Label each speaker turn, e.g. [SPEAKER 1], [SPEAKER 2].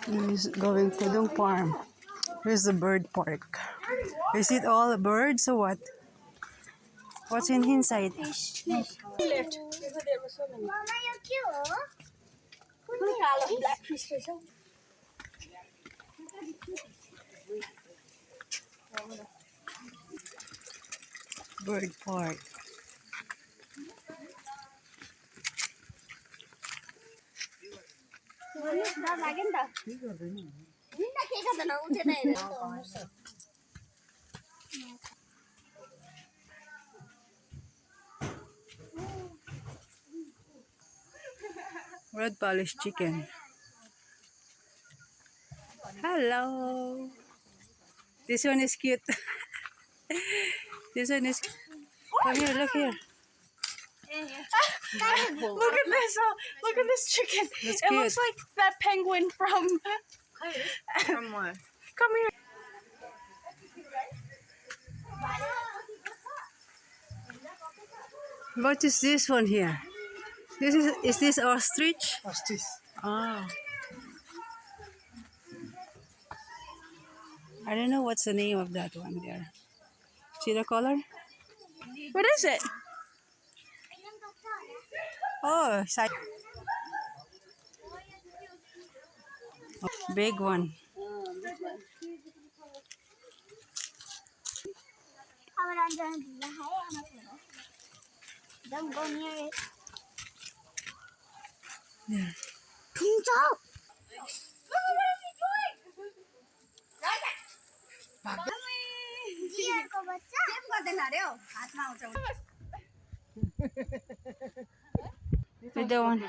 [SPEAKER 1] He's going Pudung farm. Here's the bird park. Is it all birds or what? What's in inside?
[SPEAKER 2] Fish. Left. There were so many. Mama, you're cute. Look at all the black fish.
[SPEAKER 1] Bird park. Red polished chicken. Hello. This one is cute. This one is. Come here, look here.
[SPEAKER 2] Look at this! Look at this chicken.
[SPEAKER 1] That's
[SPEAKER 2] it
[SPEAKER 1] cute.
[SPEAKER 2] looks like that penguin from.
[SPEAKER 1] From what?
[SPEAKER 2] Come here.
[SPEAKER 1] What is this one here? Is this ostrich?
[SPEAKER 3] Ostrich.
[SPEAKER 1] Ah. I don't know what's the name of that one there. See the color?
[SPEAKER 2] What is it?
[SPEAKER 1] Oh, big one.
[SPEAKER 2] Don't go near it.
[SPEAKER 1] Yeah. With the one.